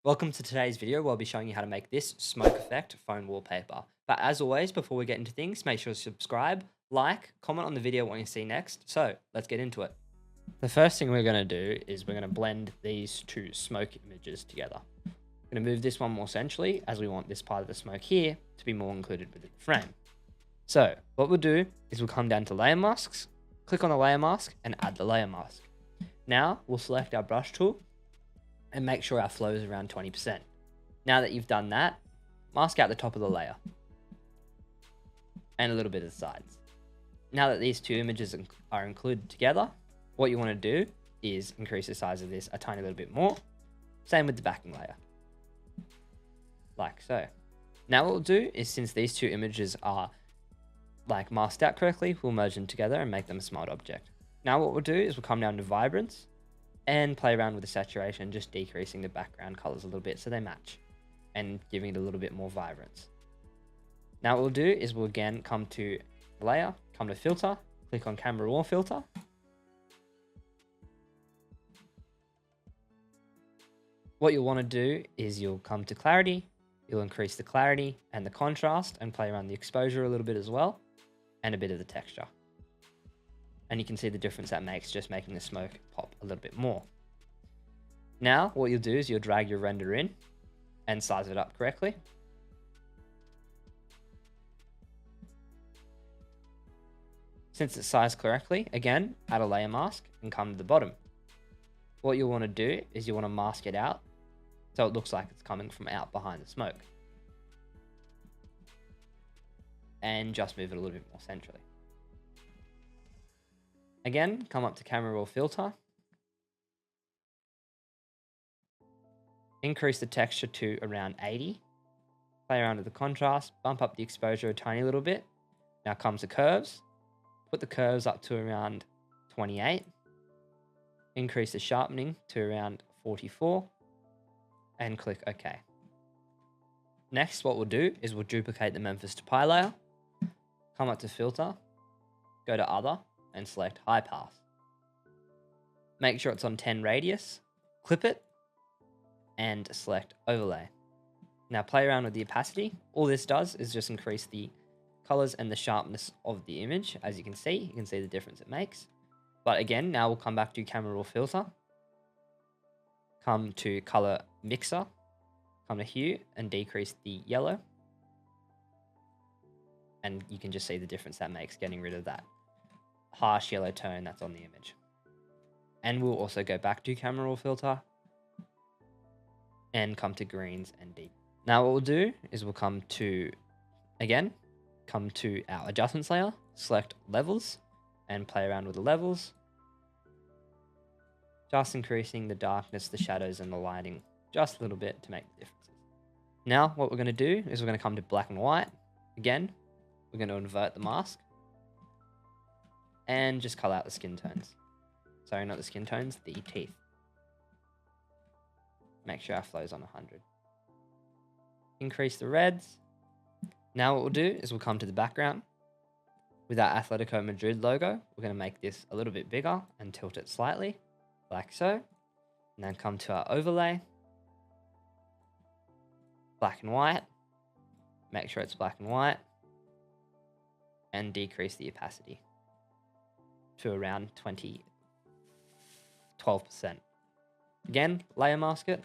Welcome to today's video where I'll be showing you how to make this smoke effect phone wallpaper. But as always, before we get into things, make sure to subscribe, like, comment on the video what you see next. So let's get into it. The first thing we're going to do is we're going to blend these two smoke images together. I'm going to move this one more centrally as we want this part of the smoke here to be more included within the frame. So what we'll do is we'll come down to layer masks, click on the layer mask and add the layer mask. Now we'll select our brush tool and make sure our flow is around 20%. Now that you've done that, mask out the top of the layer and a little bit of the sides. Now that these two images are included together, what you want to do is increase the size of this a tiny little bit more. Same with the backing layer, like so. Now what we'll do is, since these two images are masked out correctly, we'll merge them together and make them a smart object. Now what we'll do is we'll come down to vibrance and play around with the saturation, just decreasing the background colors a little bit so they match and giving it a little bit more vibrance. Now what we'll do is we'll again come to layer, come to filter, click on camera raw filter. What you'll want to do is you'll come to clarity, you'll increase the clarity and the contrast and play around the exposure a little bit as well, and a bit of the texture. And you can see the difference that makes, just making the smoke pop a little bit more. Now, what you'll do is you'll drag your render in and size it up correctly. Since it's sized correctly, again, add a layer mask and come to the bottom. What you'll want to do is you want to mask it out so it looks like it's coming from out behind the smoke. And just move it a little bit more centrally. Again, come up to camera raw filter. Increase the texture to around 80. Play around with the contrast, bump up the exposure a tiny little bit. Now come to curves. Put the curves up to around 28. Increase the sharpening to around 44. And click OK. Next, what we'll do is we'll duplicate the Memphis to Pi layer. Come up to filter. Go to other and select high pass. Make sure it's on 10 radius, clip it, and select overlay. Now play around with the opacity. All this does is just increase the colors and the sharpness of the image. As you can see the difference it makes. But again, now we'll come back to camera raw filter, come to color mixer, come to hue and decrease the yellow. And you can just see the difference that makes, getting rid of that harsh yellow tone that's on the image. And we'll also go back to camera raw filter and come to greens and deep. Now what we'll do is we'll come to our adjustments layer, select levels and play around with the levels, just increasing the darkness, the shadows and the lighting just a little bit to make the differences. Now what we're going to do is we're going to come to black and white. Again, we're going to invert the mask and just color out the skin tones. Sorry, not the skin tones, the teeth. Make sure our flow's on 100. Increase the reds. Now what we'll do is we'll come to the background. With our Atletico Madrid logo, we're going to make this a little bit bigger and tilt it slightly, like so. And then come to our overlay. Black and white. Make sure it's black and white. And decrease the opacity to around 12%. Again, layer mask it,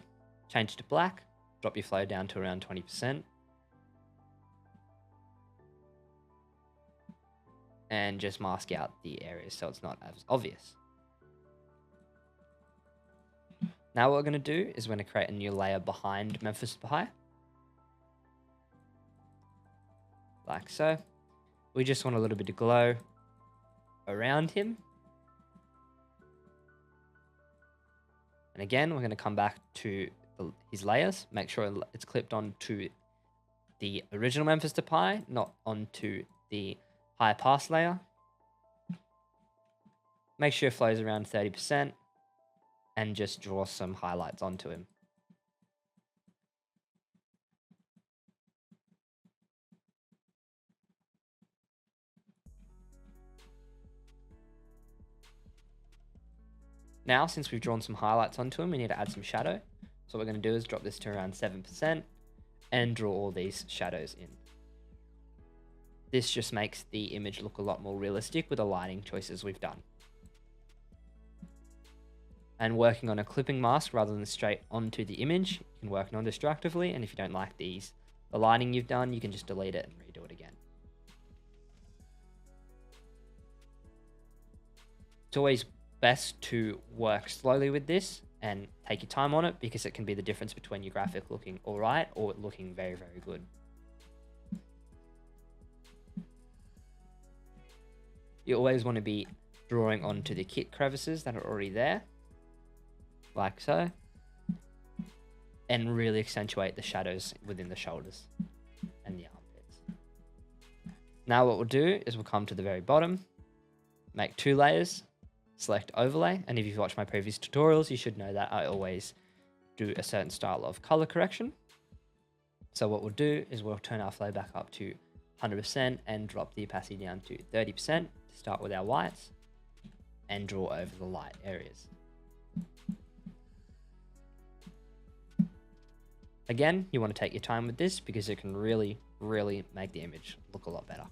change it to black, drop your flow down to around 20%. And just mask out the areas so it's not as obvious. Now what we're going to do is we're going to create a new layer behind Memphis Pi. Like so. We just want a little bit of glow around him. And again, we're going to come back to his layers, make sure it's clipped onto the original Memphis to Pi, not onto the high pass layer. Make sure it flows around 30% and just draw some highlights onto him. Now, since we've drawn some highlights onto him, we need to add some shadow. So what we're going to do is drop this to around 7% and draw all these shadows in. This just makes the image look a lot more realistic with the lighting choices we've done. And working on a clipping mask rather than straight onto the image, you can work non-destructively, and if you don't like the lighting you've done, you can just delete it and redo it again. It's always best to work slowly with this and take your time on it, because it can be the difference between your graphic looking alright or it looking very, very good. You always want to be drawing onto the kit crevices that are already there, like so, and really accentuate the shadows within the shoulders and the armpits. Now what we'll do is we'll come to the very bottom, make 2 layers, select overlay, and if you've watched my previous tutorials, you should know that I always do a certain style of color correction. So what we'll do is we'll turn our flow back up to 100% and drop the opacity down to 30% to start with our whites and draw over the light areas. Again, you want to take your time with this because it can really, really make the image look a lot better.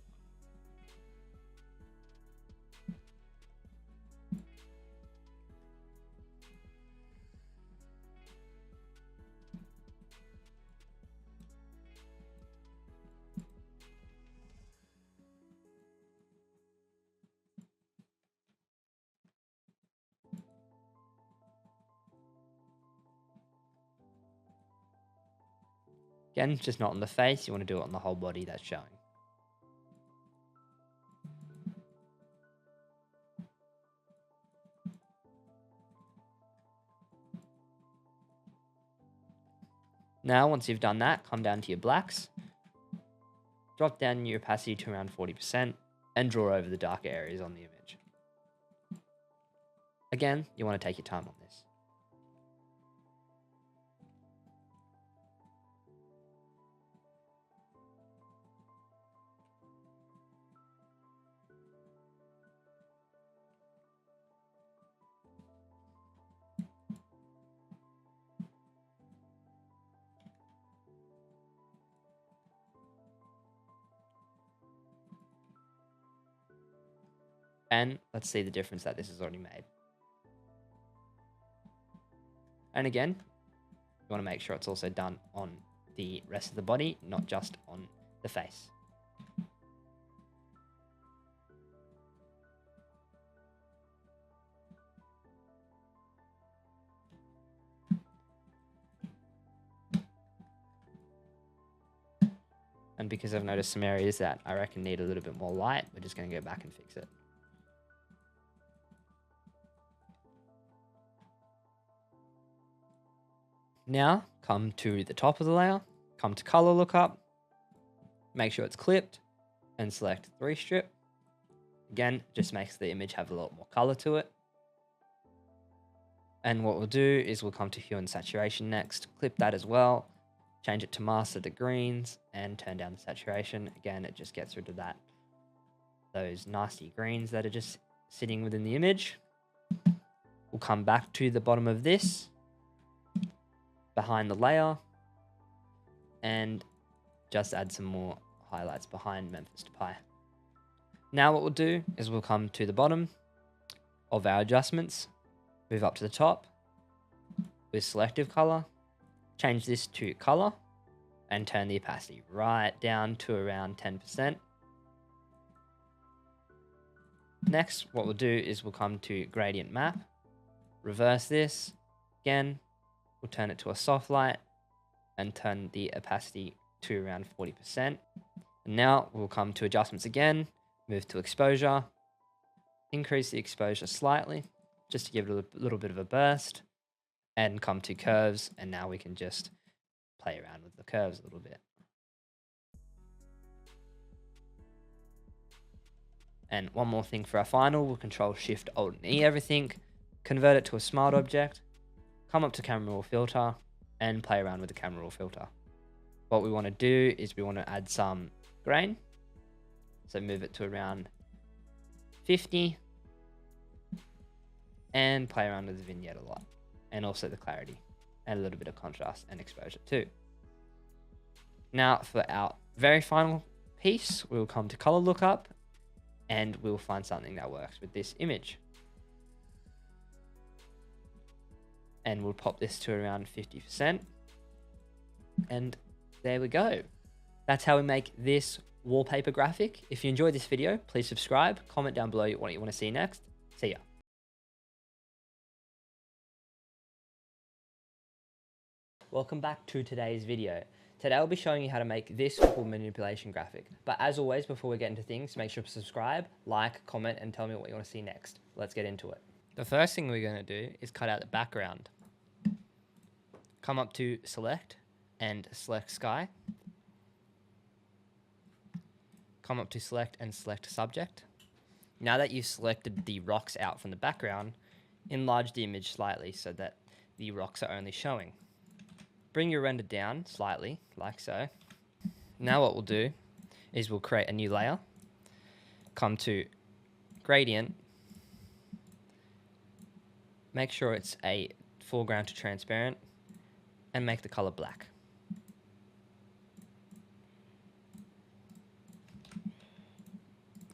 Again, just not on the face, you want to do it on the whole body that's showing. Now, once you've done that, come down to your blacks, drop down your opacity to around 40% and draw over the darker areas on the image. Again, you want to take your time on this. And let's see the difference that this has already made. And again, you want to make sure it's also done on the rest of the body, not just on the face. And because I've noticed some areas that I reckon need a little bit more light, we're just going to go back and fix it. Now, come to the top of the layer, come to color lookup, make sure it's clipped, and select 3 strip. Again, just makes the image have a lot more color to it. And what we'll do is we'll come to hue and saturation next, clip that as well, change it to master the greens, and turn down the saturation. Again, it just gets rid of those nasty greens that are just sitting within the image. We'll come back to the bottom of this, behind the layer, and just add some more highlights behind Memphis Depay. Now what we'll do is we'll come to the bottom of our adjustments, move up to the top with selective color, change this to color, and turn the opacity right down to around 10%. Next, what we'll do is we'll come to gradient map, reverse this, again, we'll turn it to a soft light and turn the opacity to around 40%. And now we'll come to adjustments again, move to exposure, increase the exposure slightly, just to give it a little bit of a burst, and come to curves, and now we can just play around with the curves a little bit. And one more thing for our final, we'll Control Shift Alt and E everything, convert it to a smart object, come up to camera raw filter, and play around with the camera raw filter. What we want to do is we want to add some grain, so move it to around 50, and play around with the vignette a lot, and also the clarity. and a little bit of contrast and exposure too. Now for our very final piece, we'll come to color lookup and we'll find something that works with this image. And we'll pop this to around 50%. And there we go. That's how we make this wallpaper graphic. If you enjoyed this video, please subscribe, comment down below what you want to see next. See ya. Welcome back to today's video. Today I'll be showing you how to make this football manipulation graphic. But as always, before we get into things, make sure to subscribe, like, comment, and tell me what you want to see next. Let's get into it. The first thing we're going to do is cut out the background. Come up to select and select sky. Come up to select and select subject. Now that you've selected the rocks out from the background, enlarge the image slightly so that the rocks are only showing. Bring your render down slightly, like so. Now what we'll do is we'll create a new layer. Come to gradient. Make sure it's a foreground to transparent and make the color black.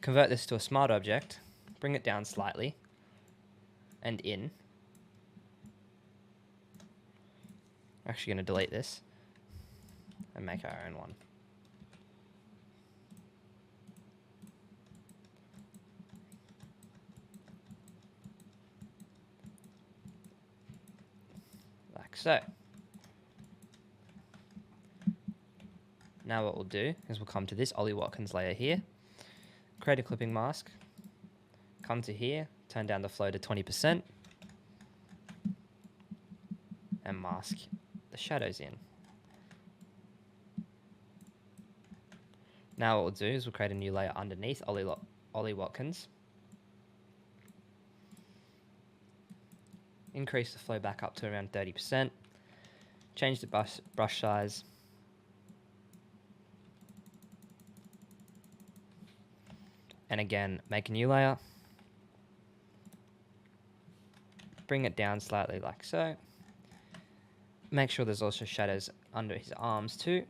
Convert this to a smart object, bring it down slightly and in. I'm actually going to delete this and make our own one. Like so. Now what we'll do is we'll come to this Ollie Watkins layer here, create a clipping mask, come to here, turn down the flow to 20%, and mask the shadows in. Now what we'll do is we'll create a new layer underneath Ollie Watkins, increase the flow back up to around 30%, change the brush size, and again make a new layer, bring it down slightly like so. Make sure there's also shadows under his arms too.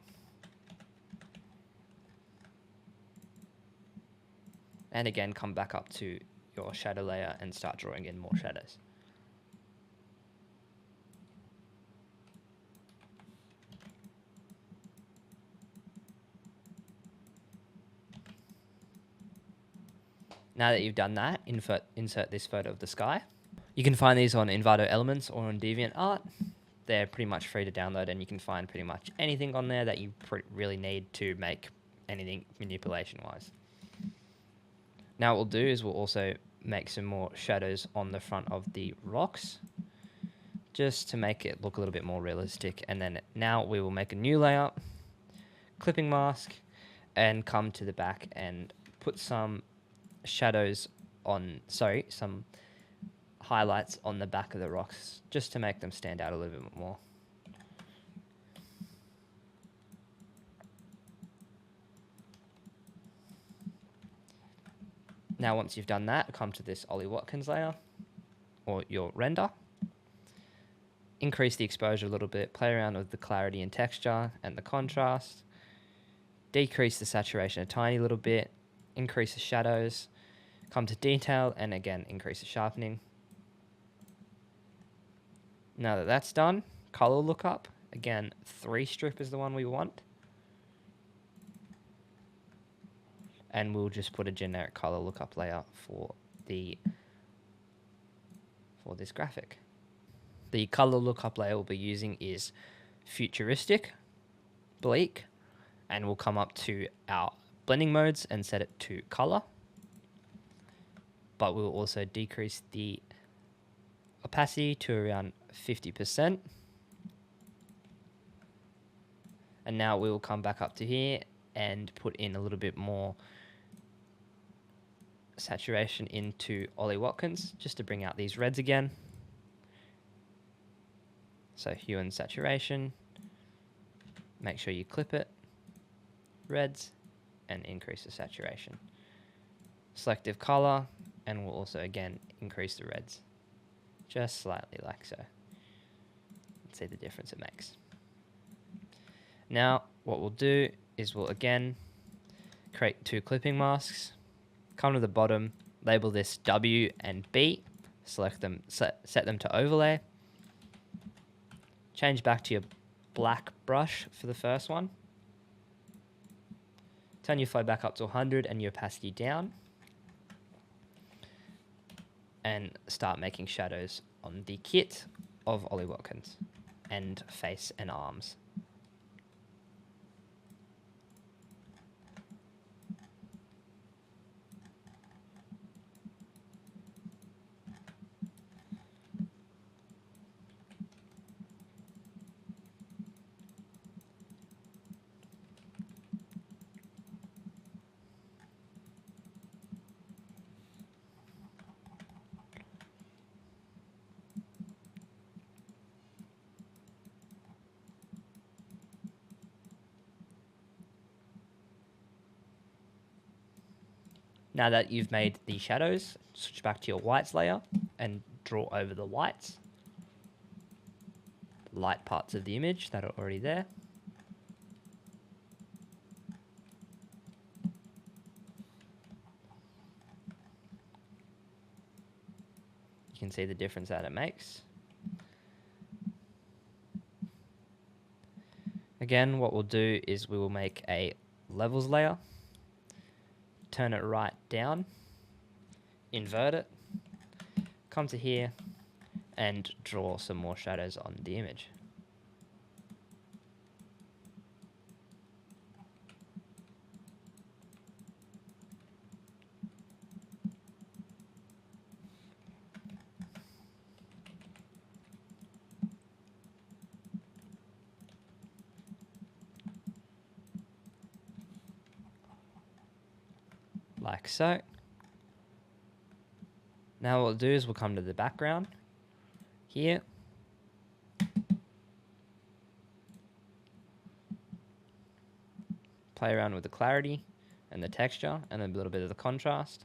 And again, come back up to your shadow layer and start drawing in more shadows. Now that you've done that, insert this photo of the sky. You can find these on Envato Elements or on DeviantArt. They're pretty much free to download, and you can find pretty much anything on there that you really need to make anything manipulation-wise. Now what we'll do is we'll also make some more shadows on the front of the rocks, just to make it look a little bit more realistic. And then now we will make a new layer, clipping mask, and come to the back and put some shadows on, some highlights on the back of the rocks, just to make them stand out a little bit more. Now once you've done that, come to this Ollie Watkins layer, or your render. Increase the exposure a little bit, play around with the clarity and texture and the contrast. Decrease the saturation a tiny little bit, increase the shadows, come to detail, and again, increase the sharpening. Now that that's done, color lookup. Again, 3 strip is the one we want. And we'll just put a generic color lookup layer for this graphic. The color lookup layer we'll be using is futuristic, bleak, and we'll come up to our blending modes and set it to color. But we'll also decrease the opacity to around 50%. And now we will come back up to here and put in a little bit more saturation into Ollie Watkins, just to bring out these reds again. So hue and saturation, make sure you clip it, reds, and increase the saturation. Selective color, and we'll also again increase the reds, just slightly like so. See the difference it makes. Now, what we'll do is we'll again create 2 clipping masks, come to the bottom, label this W and B, select them, set them to overlay, change back to your black brush for the first one, turn your flow back up to 100 and your opacity down, and start making shadows on the kit of Ollie Watkins and face and arms. Now that you've made the shadows, switch back to your whites layer and draw over the whites, light parts of the image that are already there. You can see the difference that it makes. Again, what we'll do is we will make a levels layer, turn it right down, invert it, come to here, and draw some more shadows on the image. Like so. Now what we'll do is we'll come to the background here. Play around with the clarity and the texture and a little bit of the contrast,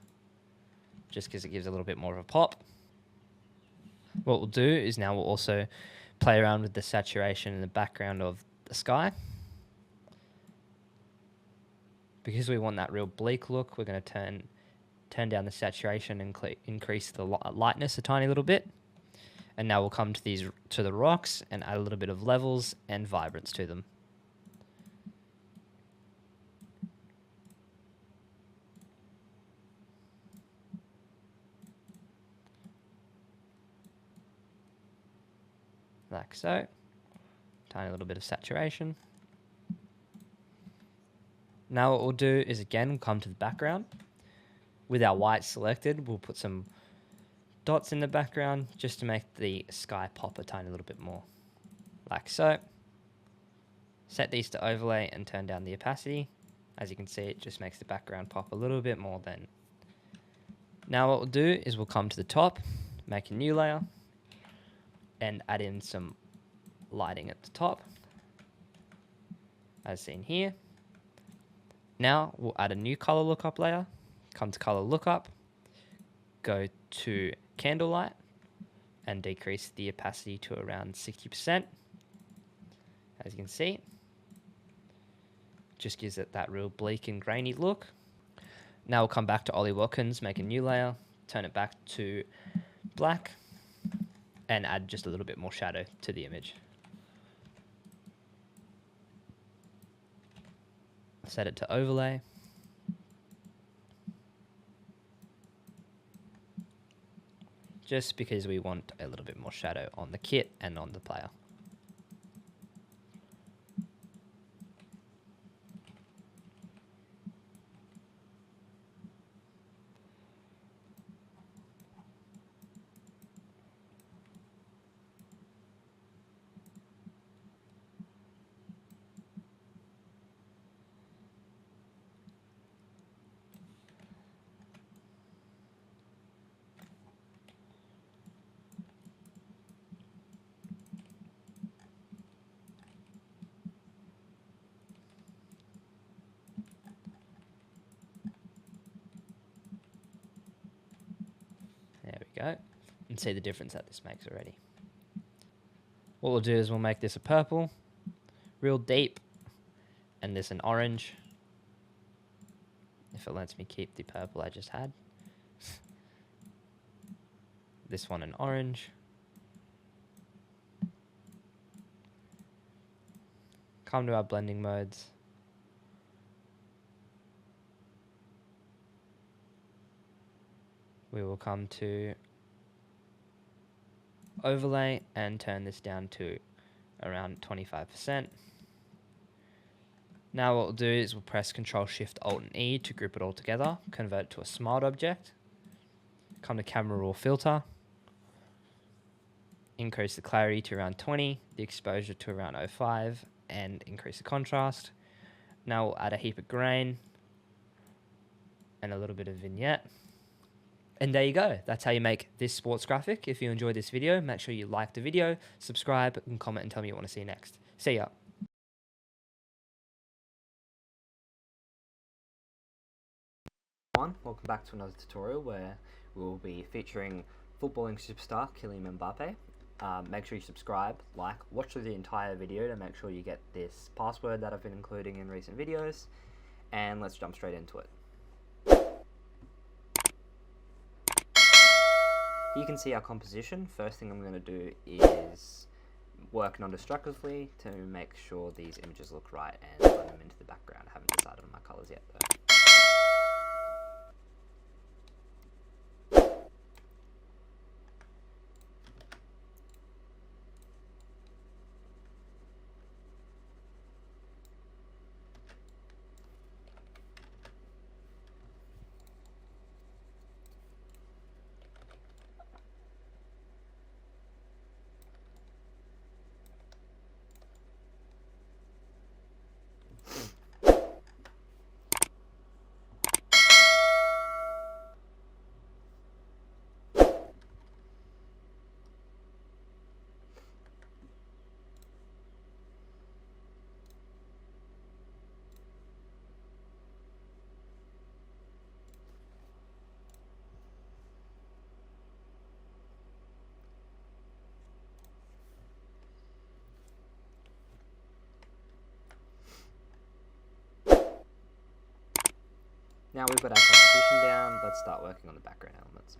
just because it gives a little bit more of a pop. What we'll do is now we'll also play around with the saturation in the background of the sky. Because we want that real bleak look, we're going to turn down the saturation and increase the lightness a tiny little bit. And now we'll come to the rocks and add a little bit of levels and vibrance to them. Like so. Tiny little bit of saturation. Now what we'll do is again, we'll come to the background. With our white selected, we'll put some dots in the background just to make the sky pop a tiny little bit more. Like so. Set these to overlay and turn down the opacity. As you can see, it just makes the background pop a little bit more then. Now what we'll do is we'll come to the top, make a new layer, and add in some lighting at the top, as seen here. Now we'll add a new color lookup layer, come to color lookup, go to candlelight, and decrease the opacity to around 60%. As you can see, just gives it that real bleak and grainy look. Now we'll come back to Ollie Watkins, make a new layer, turn it back to black, and add just a little bit more shadow to the image. Set it to overlay. Just because we want a little bit more shadow on the kit and on the player. There we go. And see the difference that this makes already. What we'll do is we'll make this a purple, real deep, and this an orange. If it lets me keep the purple I just had. This one an orange. Come to our blending modes. We will come to overlay and turn this down to around 25%. Now what we'll do is we'll press Ctrl Shift Alt and E to group it all together, convert it to a smart object. Come to Camera Raw Filter. Increase the clarity to around 20, the exposure to around 05, and increase the contrast. Now we'll add a heap of grain and a little bit of vignette. And there you go. That's how you make this sports graphic. If you enjoyed this video, make sure you like the video, subscribe, and comment and tell me what you want to see next. See ya. Welcome back to another tutorial where we will be featuring footballing superstar Kylian Mbappe. Make sure you subscribe, like, watch through the entire video to make sure you get this password that I've been including in recent videos, and let's jump straight into it. You can see our composition. First thing I'm going to do is work non-destructively to make sure these images look right and blend them into the background. I haven't decided on my colors yet though. Now we've got our composition down, let's start working on the background elements.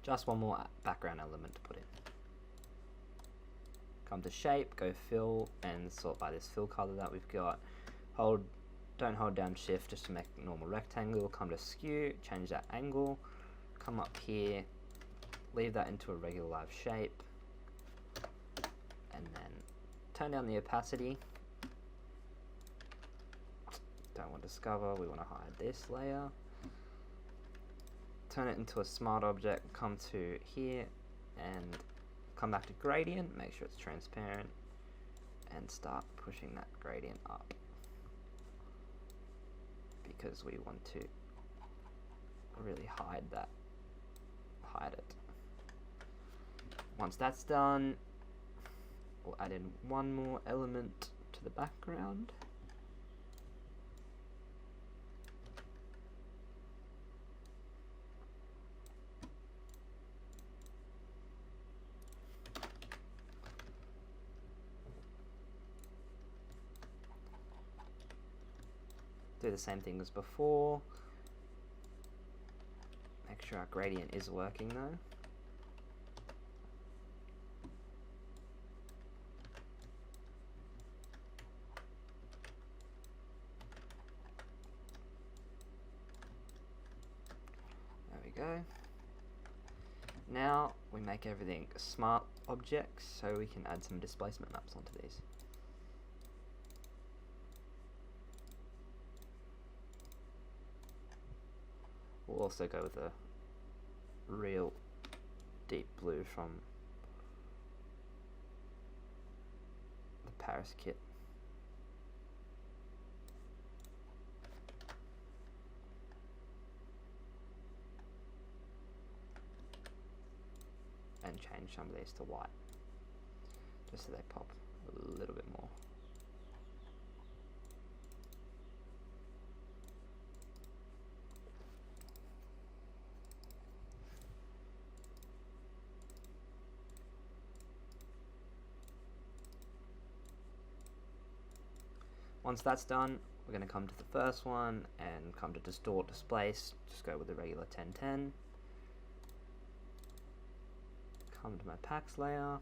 Just one more background element to put in. Come to shape, go fill, and sort by this fill color that we've got. Don't hold down shift just to make a normal rectangle. Come to skew, change that angle. Come up here, leave that into a regular live shape, and then turn down the opacity. Don't want discover, we want to hide this layer. Turn it into a smart object, come to here and come back to gradient, make sure it's transparent, and start pushing that gradient up because we want to really hide it. Once that's done, we'll add in one more element to the background. Do the same thing as before. Make sure our gradient is working though. There we go. Now we make everything smart objects so we can add some displacement maps onto these. We'll also go with a real deep blue from the Paris kit. And change some of these to white, just so they pop a little bit more. Once that's done, we're going to come to the first one and come to distort displace, just go with the regular 1010. Come to my packs layer.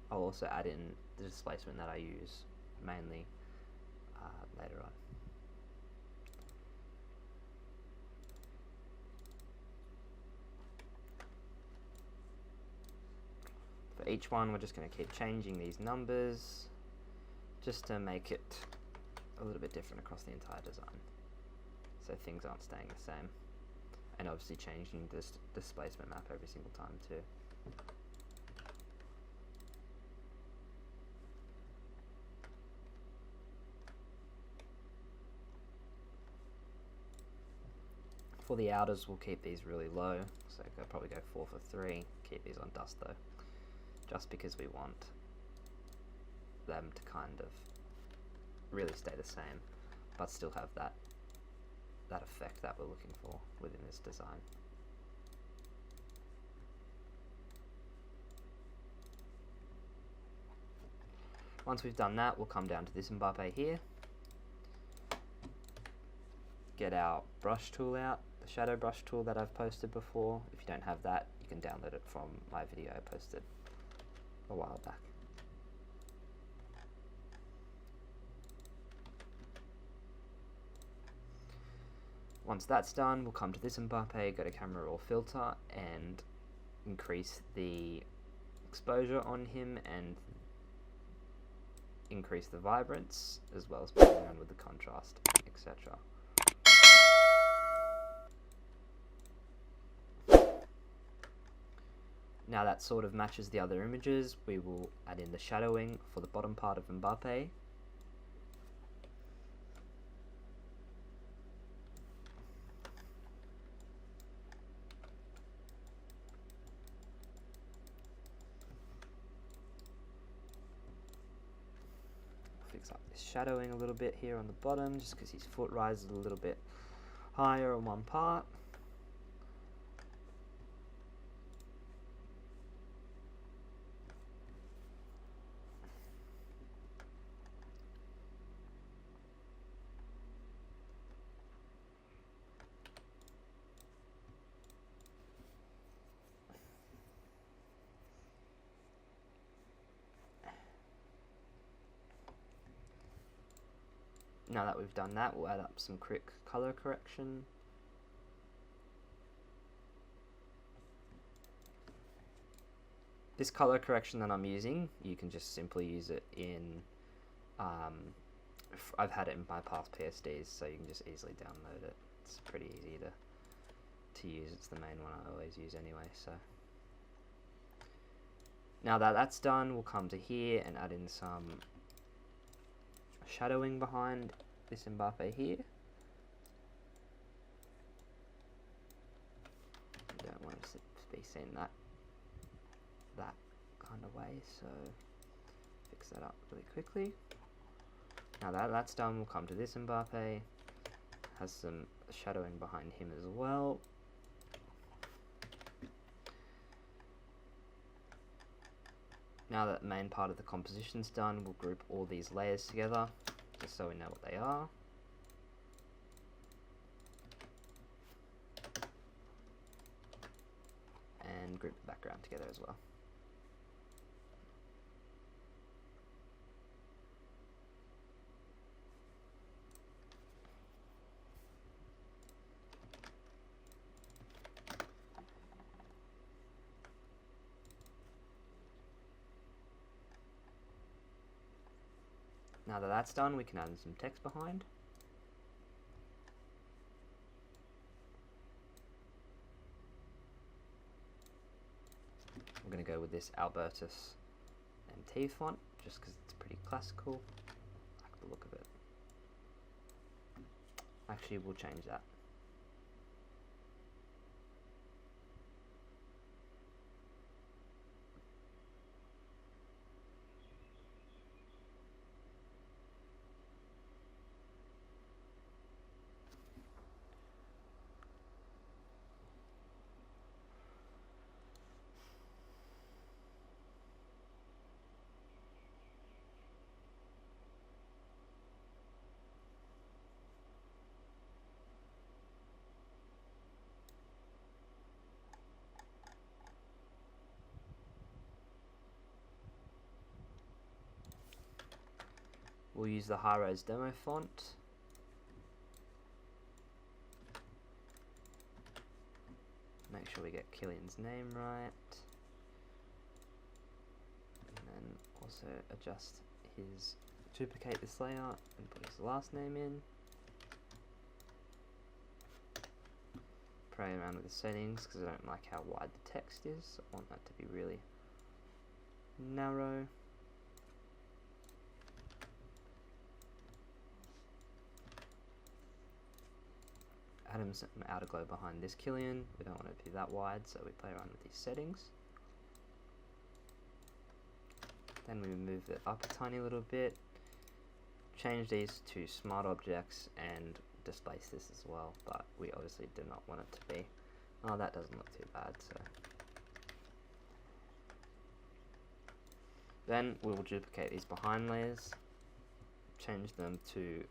I'll also add in the displacement that I use mainly later on. For each one, we're just going to keep changing these numbers just to make it a little bit different across the entire design, so things aren't staying the same, and obviously changing this displacement map every single time too. For the outers, we'll keep these really low, so I'll probably go 4 for 3, keep these on dust though, just because we want them to kind of really stay the same, but still have that effect that we're looking for within this design. Once we've done that, we'll come down to this Mbappe here, get our brush tool out, the shadow brush tool that I've posted before. If you don't have that, you can download it from my video I posted a while back. Once that's done, we'll come to this Mbappe, go to camera raw filter and increase the exposure on him and increase the vibrance, as well as playing around with the contrast, etc. Now that sort of matches the other images, we will add in the shadowing for the bottom part of Mbappe. Fix up this shadowing a little bit here on the bottom, just because his foot rises a little bit higher on one part. Now that we've done that, we'll add up some quick color correction. This color correction that I'm using, you can just simply use it in, I've had it in my past Psds, so you can just easily download it. It's pretty easy to use. It's the main one I always use anyway. So now that that's done, we'll come to here and add in some shadowing behind this Mbappe here. You don't want to be seen that kind of way, so fix that up really quickly. Now that that's done, we'll come to this Mbappe. Has some shadowing behind him as well. Now that the main part of the composition's done, we'll group all these layers together, just so we know what they are. And group the background together as well. Now that that's done, we can add some text behind. We're going to go with this Albertus MT font, just because it's pretty classical. I like the look of it. Actually, we'll change that. We'll use the high-res demo font. Make sure we get Killian's name right. And then also adjust his, duplicate this layout and put his last name in. Play around with the settings because I don't like how wide the text is. I want that to be really narrow. Add him some outer glow behind this Killian. We don't want it to be that wide, so we play around with these settings. Then we move it up a tiny little bit. Change these to smart objects and displace this as well, but we obviously do not want it to be. Oh, that doesn't look too bad, so. Then we will duplicate these behind layers, change them to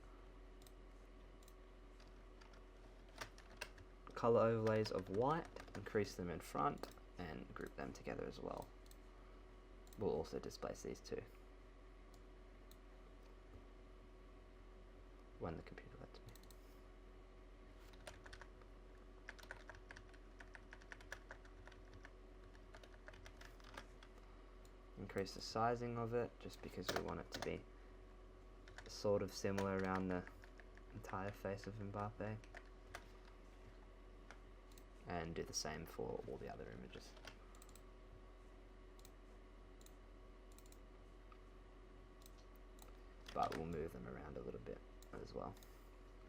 color overlays of white, increase them in front, and group them together as well. We'll also displace these two when the computer lets me. Increase the sizing of it, just because we want it to be sort of similar around the entire face of Mbappe. And do the same for all the other images. But we'll move them around a little bit as well,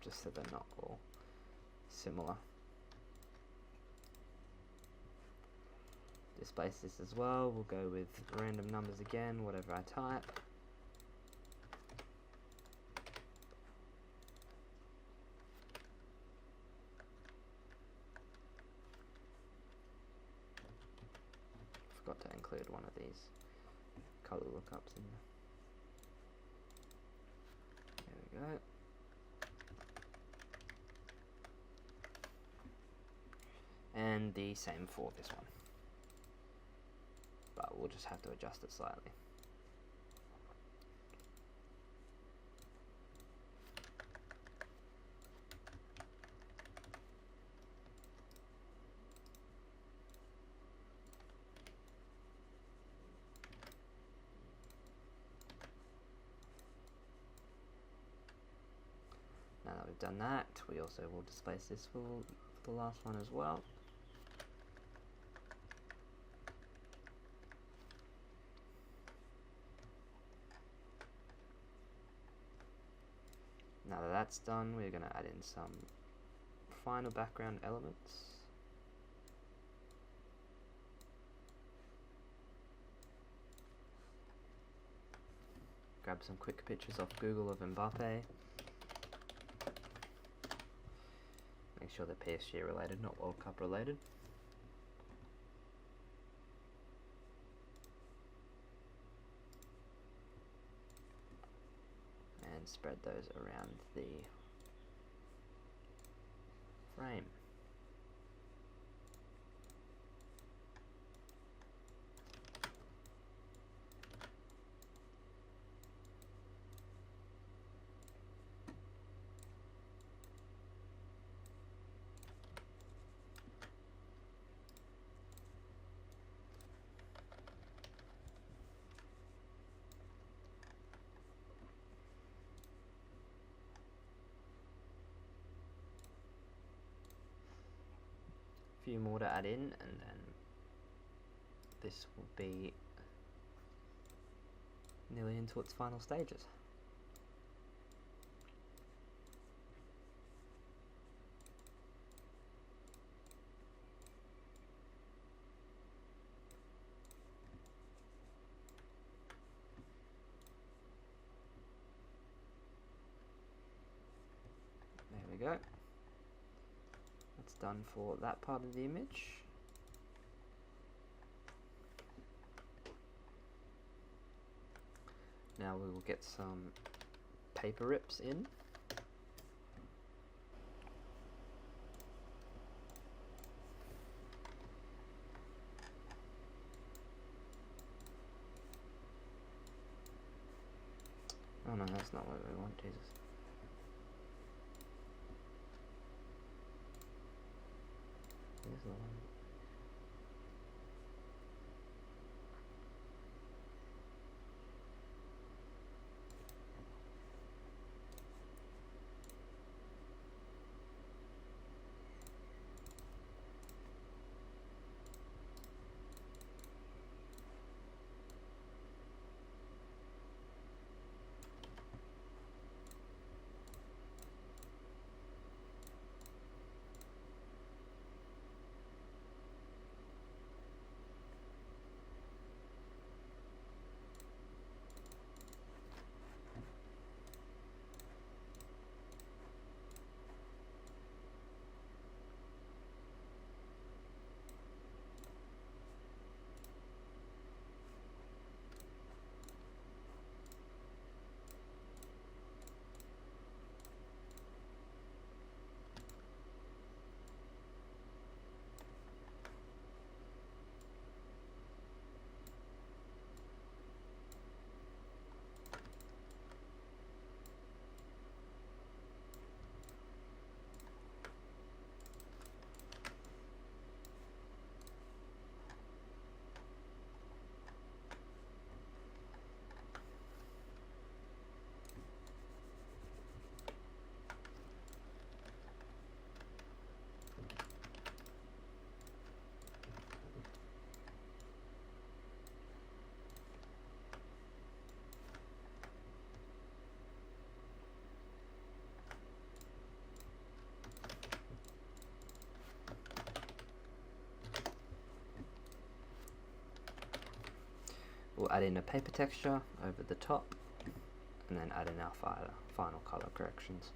just so they're not all similar. Displace this as well. We'll go with random numbers again, whatever I type. Forgot to include one of these color lookups in there. There we go. And the same for this one. But we'll just have to adjust it slightly. we've done that, we also will displace this for the last one as well. Now that that's done, we're going to add in some final background elements. Grab some quick pictures off Google of Mbappe. Make sure they're PSG related, not World Cup related. And spread those around the frame. Few more to add in, and then this will be nearly into its final stages. There we go. That's done for that part of the image. Now we will get some paper rips in. Oh no, that's not what we want, Jesus. Here's the one. We'll add in a paper texture over the top, and then add in our final color corrections.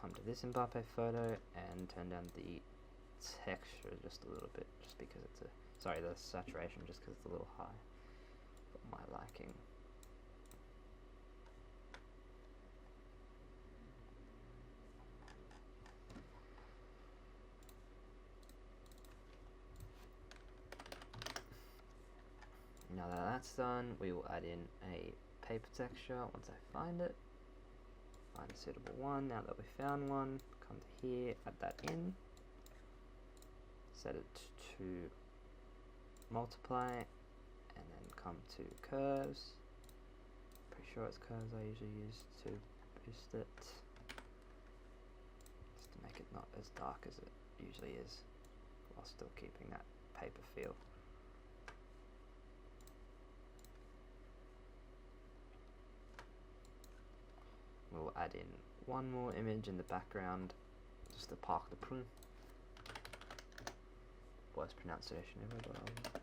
Come to this Mbappe photo and turn down the texture just a little bit, just because it's the saturation, just because it's a little high for my liking. Now that that's done, we will add in a paper texture once I find it. Find a suitable one. Now that we found one, come to here, add that in. Set it to multiply, and then come to curves. Pretty sure it's curves I usually use to boost it, just to make it not as dark as it usually is, while still keeping that paper feel. We'll add in one more image in the background, just to park the prune. Worst pronunciation ever, but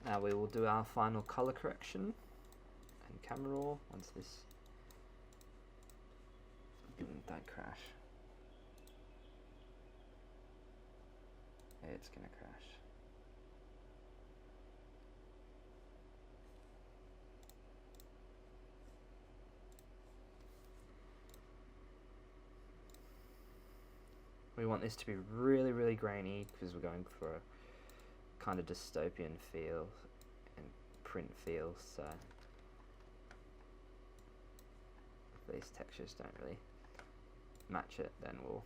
now we will do our final color correction and camera raw once this don't crash. It's gonna crash. We want this to be really, really grainy because we're going for a kind of dystopian feel and print feel, so if these textures don't really match it, then we'll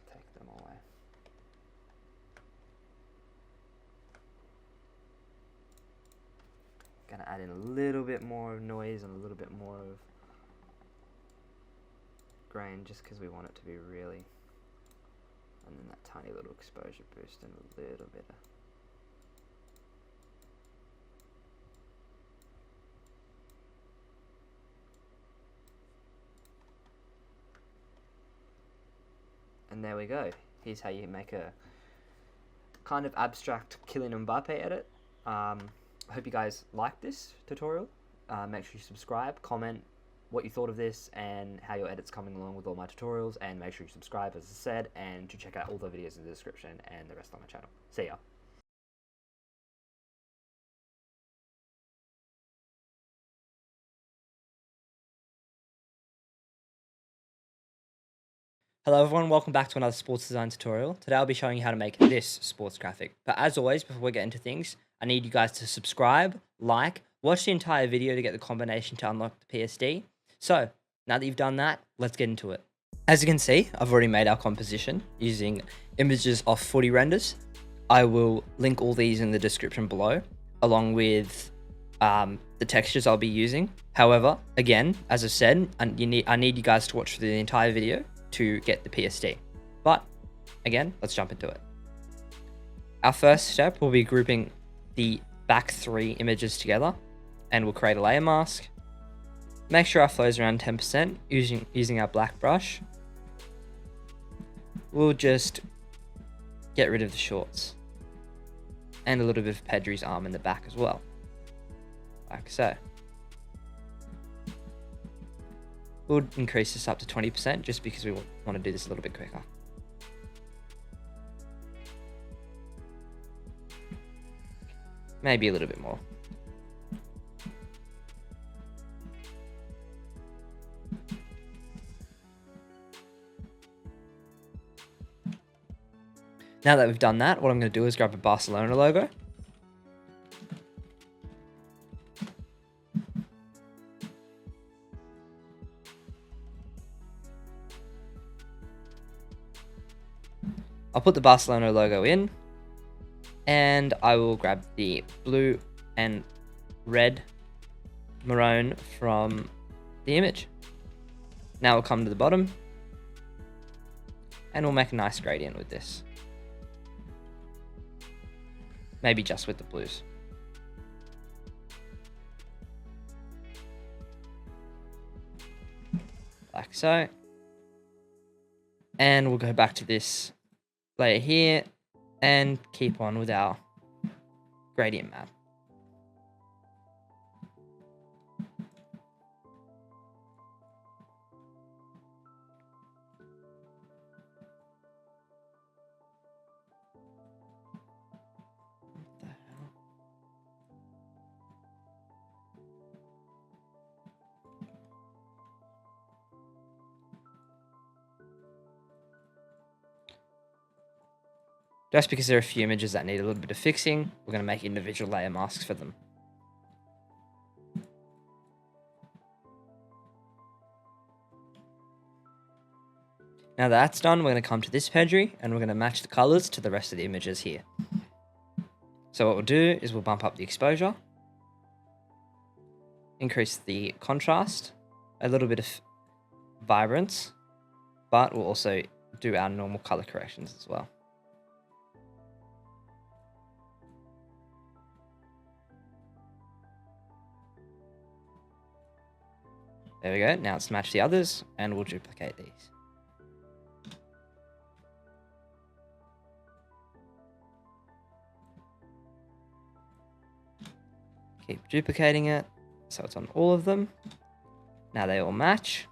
take them away. Gonna add in a little bit more of noise and a little bit more of grain just because we want it to be really, and then that tiny little exposure boost and a little bit of and there we go. Here's how you make a kind of abstract Kylian Mbappe edit. I hope you guys liked this tutorial. Make sure you subscribe, comment what you thought of this and how your edit's coming along with all my tutorials, and make sure you subscribe, as I said, and to check out all the videos in the description and the rest on my channel. See ya. Hello everyone, welcome back to another sports design tutorial. Today I'll be showing you how to make this sports graphic. But as always, before we get into things, I need you guys to subscribe, like, watch the entire video to get the combination to unlock the PSD. So, now that you've done that, let's get into it. As you can see, I've already made our composition using images off footy renders. I will link all these in the description below, along with the textures I'll be using. However, again, as I said, I need you guys to watch the entire video to get the PSD. But again, let's jump into it. Our first step will be grouping the back 3 images together, and we'll create a layer mask. Make sure our flow is around 10% using our black brush. We'll just get rid of the shorts and a little bit of Pedri's arm in the back as well, like so. We'll increase this up to 20% just because we want to do this a little bit quicker. Maybe a little bit more. Now that we've done that, what I'm going to do is grab a Barcelona logo. I'll put the Barcelona logo in, and I will grab the blue and red maroon from the image. Now we'll come to the bottom, and we'll make a nice gradient with this. Maybe just with the blues. Like so. And we'll go back to this layer here, and keep on with our gradient map. What the hell? Just because there are a few images that need a little bit of fixing, we're going to make individual layer masks for them. Now that that's done, we're going to come to this Pedri and we're going to match the colors to the rest of the images here. So what we'll do is we'll bump up the exposure, increase the contrast, a little bit of vibrance, but we'll also do our normal color corrections as well. There we go. Now let's match the others and we'll duplicate these. Keep duplicating it so it's on all of them. Now they all match.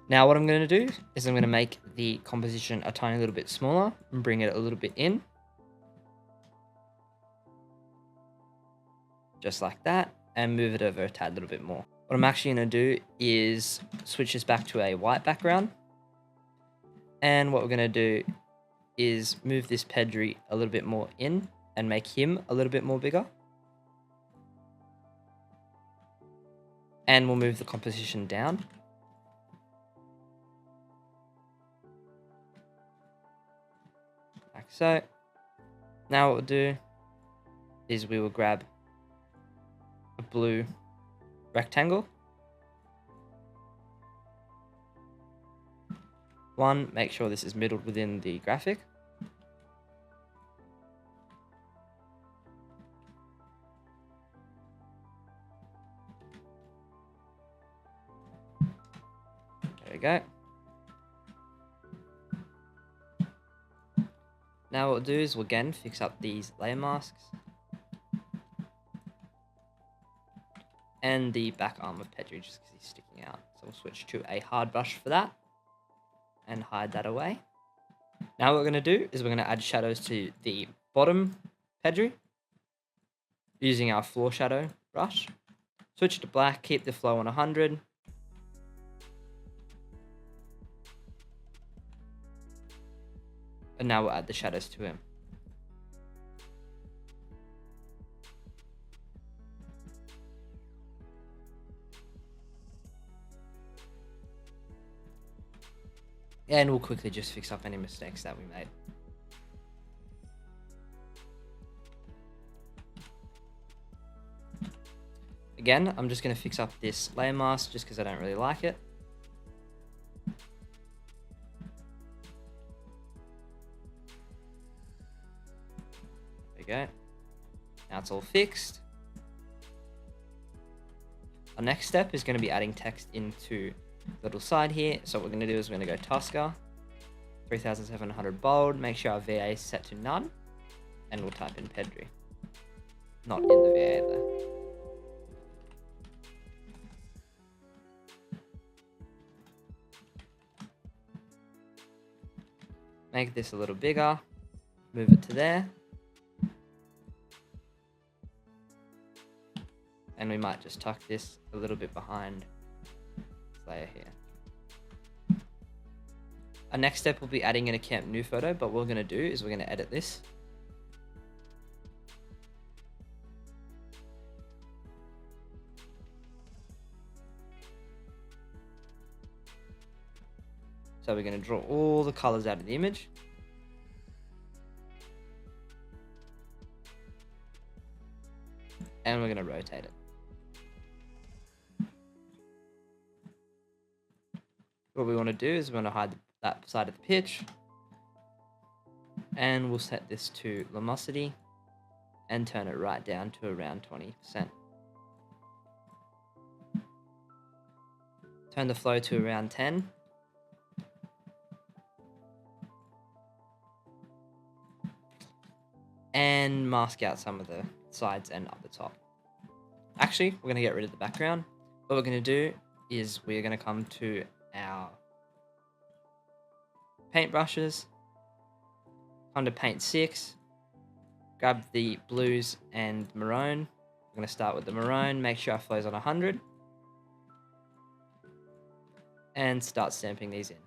Now what I'm going to do is I'm going to make the composition a tiny little bit smaller and bring it a little bit in. Just like that, and move it over a tad little bit more. What I'm actually going to do is switch this back to a white background. And what we're going to do is move this Pedri a little bit more in and make him a little bit more bigger. And we'll move the composition down. Like so. Now what we'll do is we will grab a blue rectangle. Make sure this is middled within the graphic. There we go. Now what we'll do is we'll again fix up these layer masks. And the back arm of Pedri just because he's sticking out. So we'll switch to a hard brush for that and hide that away. Now what we're going to do is we're going to add shadows to the bottom Pedri using our floor shadow brush. Switch to black, keep the flow on 100. And now we'll add the shadows to him. And we'll quickly just fix up any mistakes that we made. Again, I'm just going to fix up this layer mask just because I don't really like it. There we go. Now it's all fixed. Our next step is going to be adding text into little side here. So what we're going to do is we're going to go Tusker, 3700 bold, make sure our VA is set to none, and we'll type in Pedri. Not in the VA though. Make this a little bigger, move it to there. And we might just tuck this a little bit behind layer here. Our next step will be adding in a camp new photo, but what we're going to do is we're going to edit this. So we're going to draw all the colors out of the image. And we're going to rotate it. What we want to do is we want to hide that side of the pitch. And we'll set this to luminosity and turn it right down to around 20%. Turn the flow to around 10. and mask out some of the sides and up the top. Actually, we're going to get rid of the background. What we're going to do is we're going to come to our paintbrushes, come to paint 6, grab the blues and maroon. I'm going to start with the maroon, make sure our flow's on 100, and start stamping these in.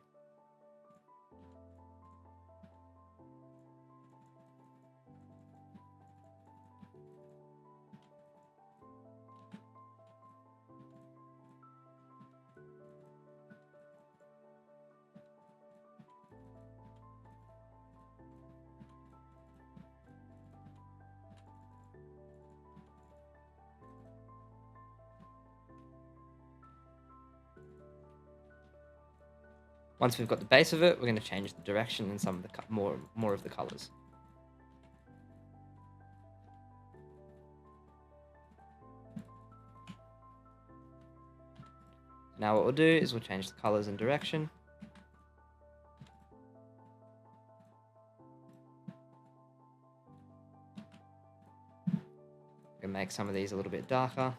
Once we've got the base of it, we're going to change the direction and some of the more of the colors. Now what we'll do is we'll change the colors and direction. We're going to make some of these a little bit darker.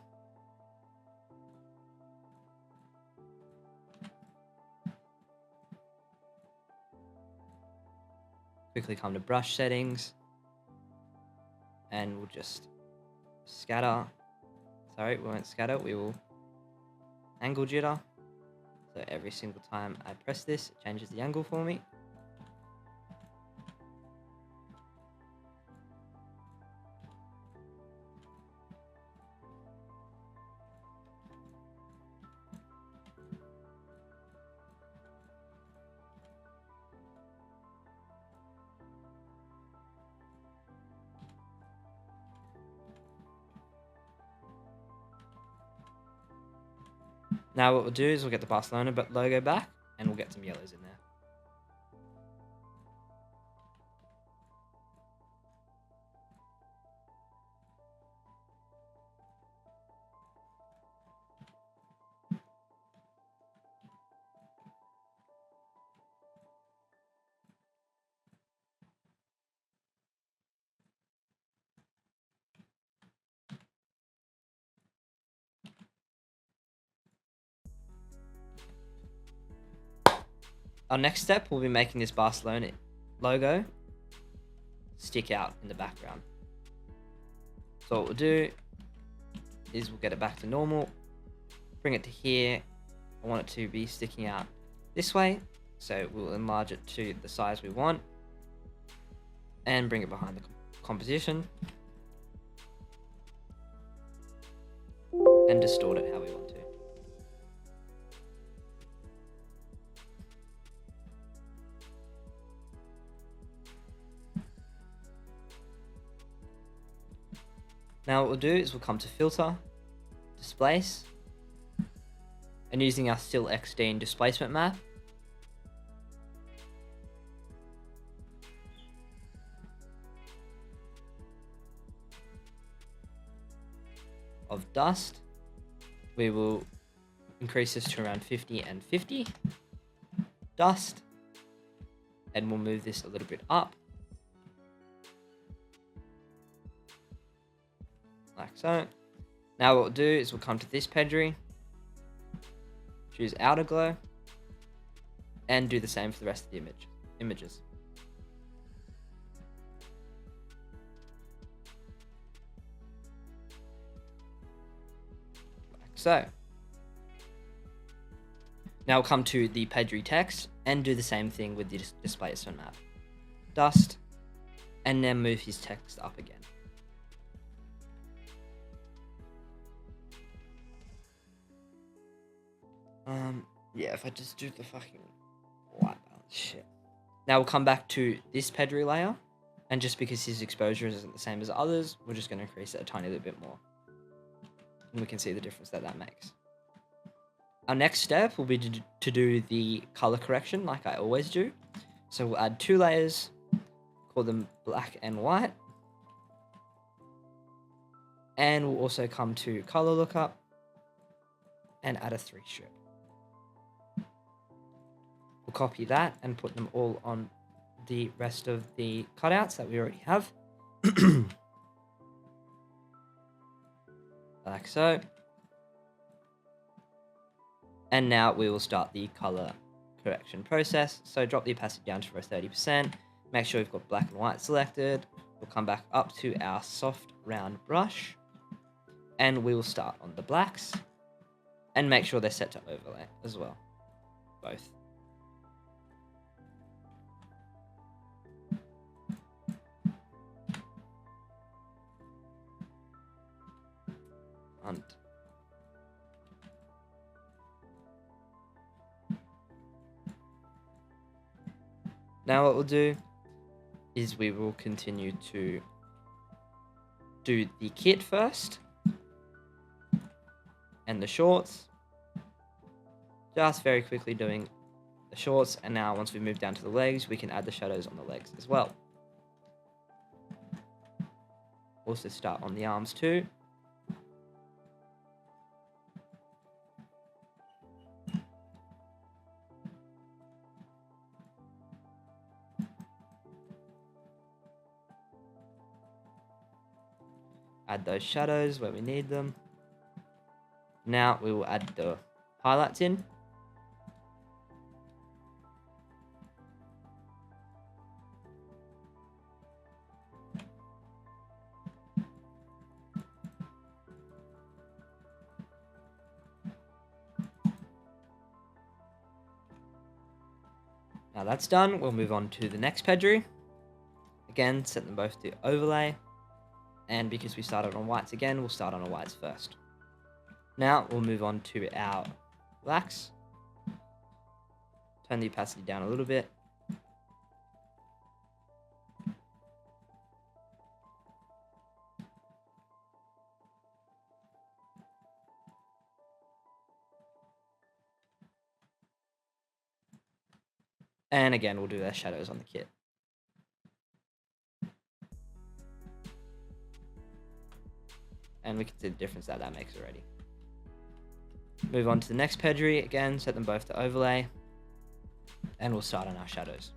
Quickly come to brush settings, and we'll just scatter. Sorry, we won't scatter, we will angle jitter. So every single time I press this, it changes the angle for me. Now what we'll do is we'll get the Barcelona logo back, and we'll get some yellows in there. Our next step will be making this Barcelona logo stick out in the background. So what we'll do is we'll get it back to normal, bring it to here. I want it to be sticking out this way, so we'll enlarge it to the size we want and bring it behind the composition and distort it how we want to. Now what we'll do is we'll come to filter, displace, and using our still XD displacement map, of dust, we will increase this to around 50 and 50 dust, and we'll move this a little bit up, like so. Now what we'll do is we'll come to this Pedri, choose outer glow, and do the same for the rest of the images. Like so. Now we'll come to the Pedri text and do the same thing with the displacement map. Dust, and then move his text up again. Yeah, if I just do the fucking white balance shit. Now we'll come back to this Pedri layer, and just because his exposure isn't the same as others, we're just going to increase it a tiny little bit more. And we can see the difference that makes. Our next step will be to do the color correction like I always do. So we'll add 2 layers, call them black and white. And we'll also come to color lookup and add a 3 strip. We'll copy that and put them all on the rest of the cutouts that we already have. Like so. And now we will start the color correction process. So drop the opacity down to 30%. Make sure we've got black and white selected. We'll come back up to our soft round brush. And we will start on the blacks. And make sure they're set to overlay as well. Both. And now what we'll do is we will continue to do the kit first and the shorts. Just very quickly doing the shorts, and now once we move down to the legs, we can add the shadows on the legs as well. Also start on the arms too. Add those shadows where we need them. Now we will add the highlights in. Now that's done, we'll move on to the next Pedri. Again, set them both to overlay. And because we started on whites again, we'll start on our whites first. Now we'll move on to our blacks. Turn the opacity down a little bit. And again, we'll do their shadows on the kit. And we can see the difference that makes already. Move on to the next Pedri. Again, set them both to overlay. And we'll start on our shadows.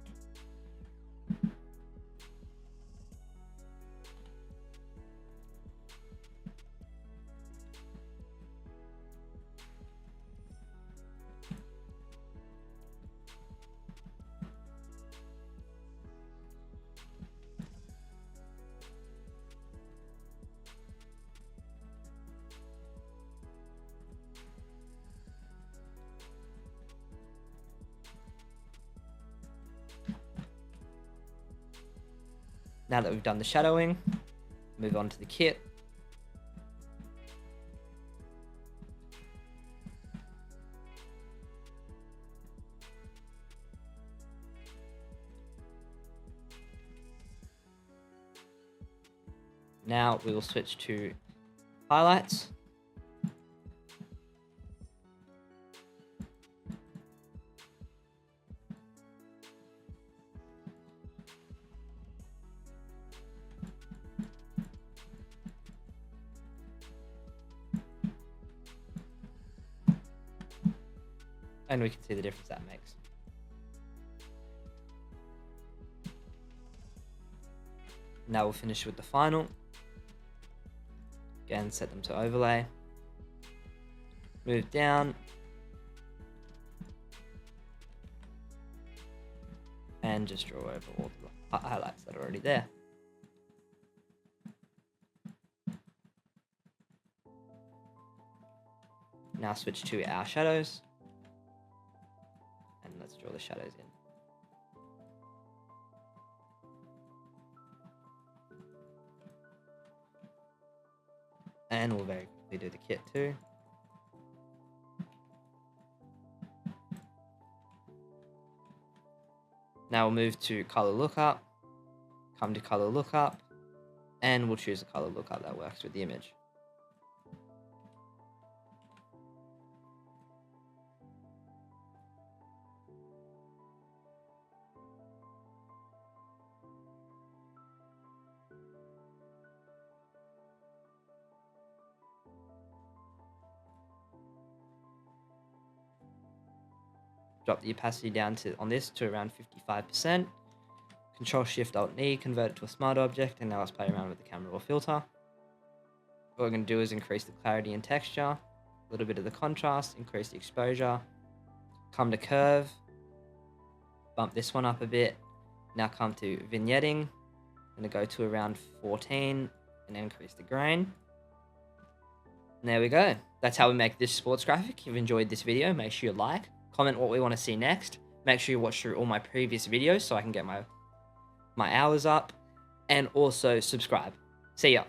Now that we've done the shadowing, move on to the kit. Now we will switch to highlights. And we can see the difference that makes. Now we'll finish with the final. Again, set them to overlay. Move down. And just draw over all the highlights that are already there. Now switch to our shadows. And let's draw the shadows in. And we'll very quickly do the kit too. Now we'll move to color lookup, come to color lookup, and we'll choose a color lookup that works with the image. Drop the opacity down to on this to around 55%, Control-Shift-Alt-E, convert it to a smart object, and now let's play around with the camera or filter. What we're going to do is increase the clarity and texture, a little bit of the contrast, increase the exposure, come to curve, bump this one up a bit, now come to vignetting, I'm going to go to around 14 and increase the grain. And there we go. That's how we make this sports graphic. If you've enjoyed this video, make sure you like, comment what we want to see next, make sure you watch through all my previous videos so I can get my hours up, and also subscribe. See ya.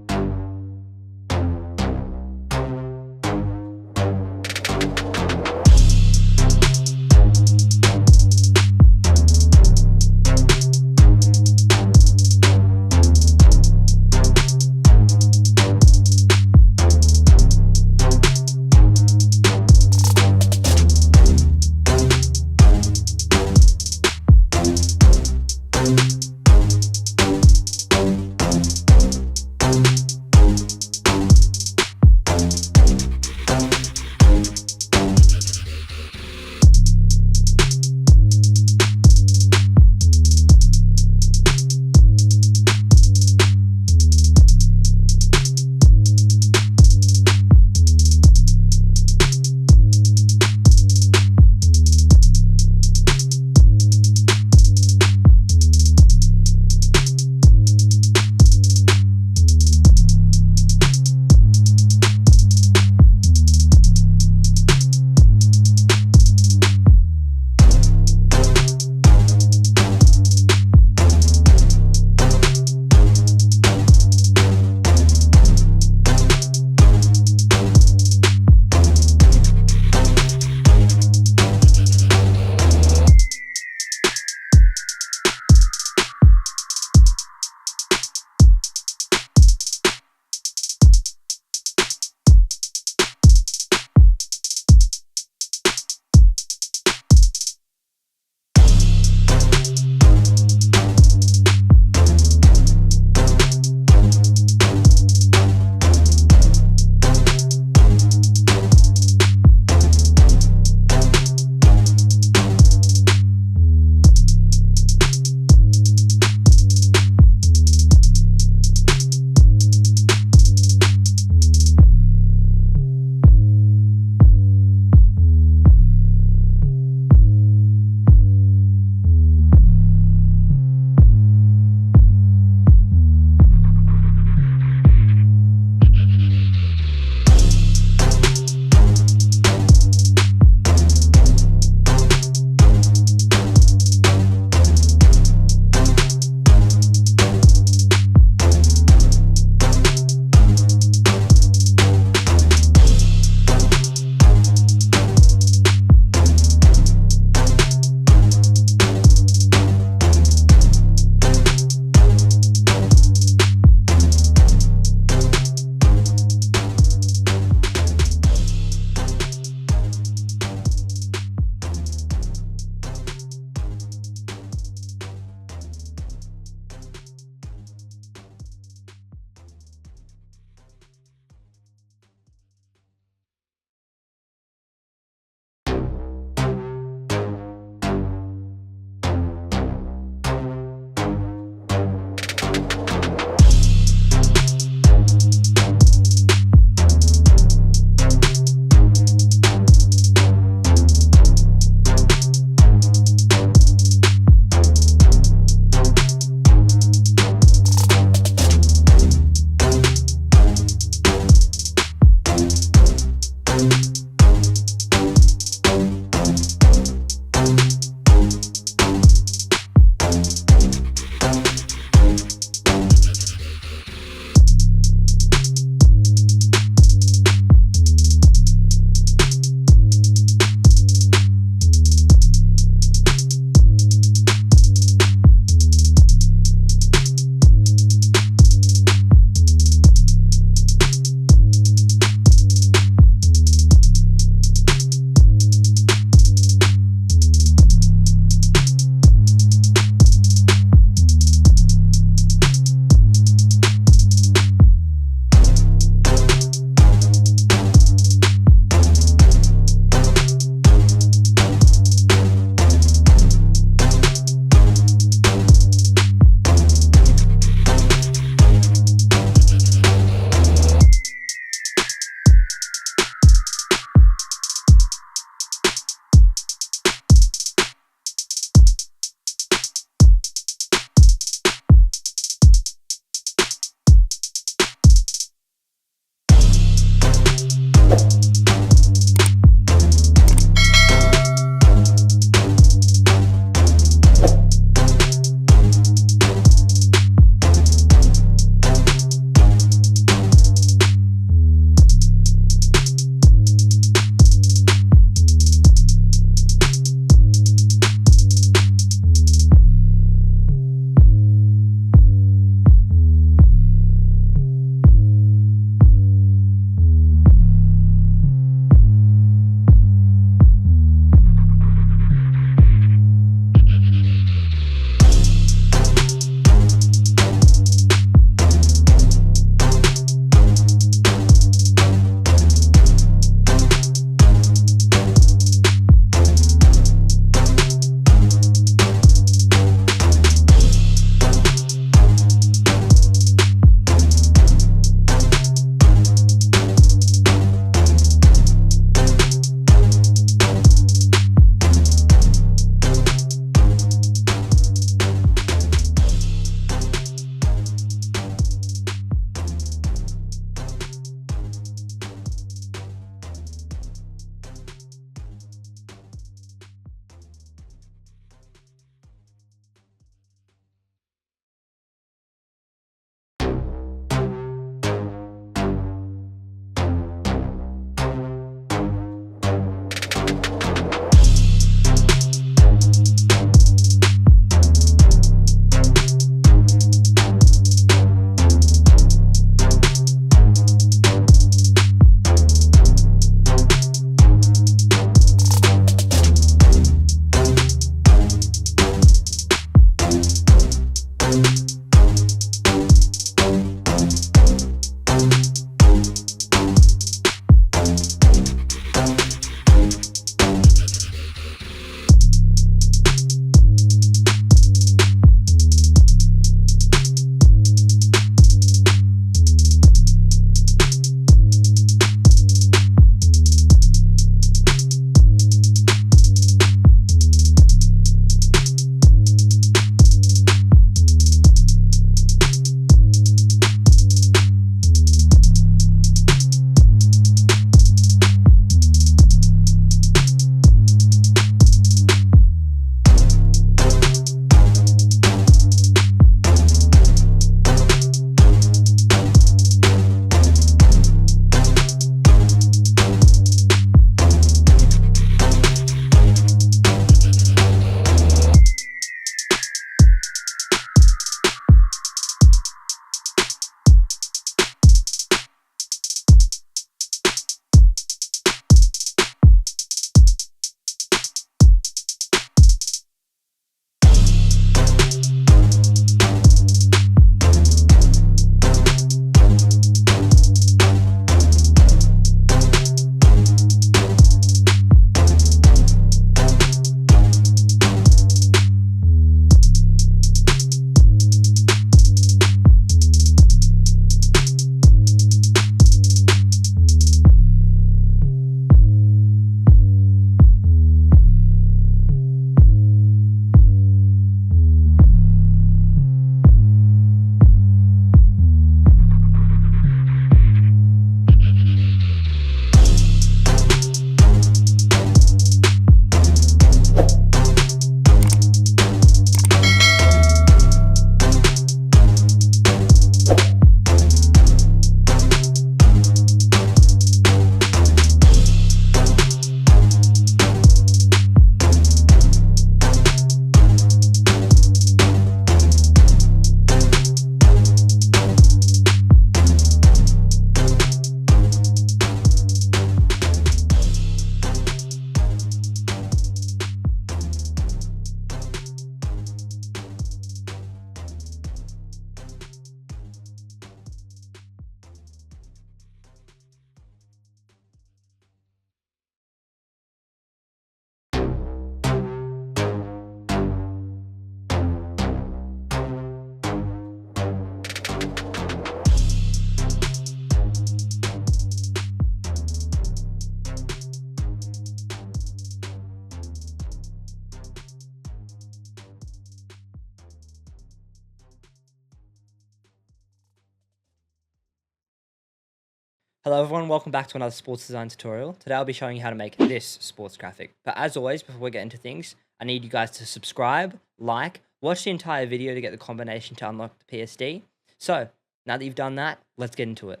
Hello everyone, welcome back to another sports design tutorial. Today I'll be showing you how to make this sports graphic. But as always, before we get into things, I need you guys to subscribe, like, watch the entire video to get the combination to unlock the PSD. So, now that you've done that, let's get into it.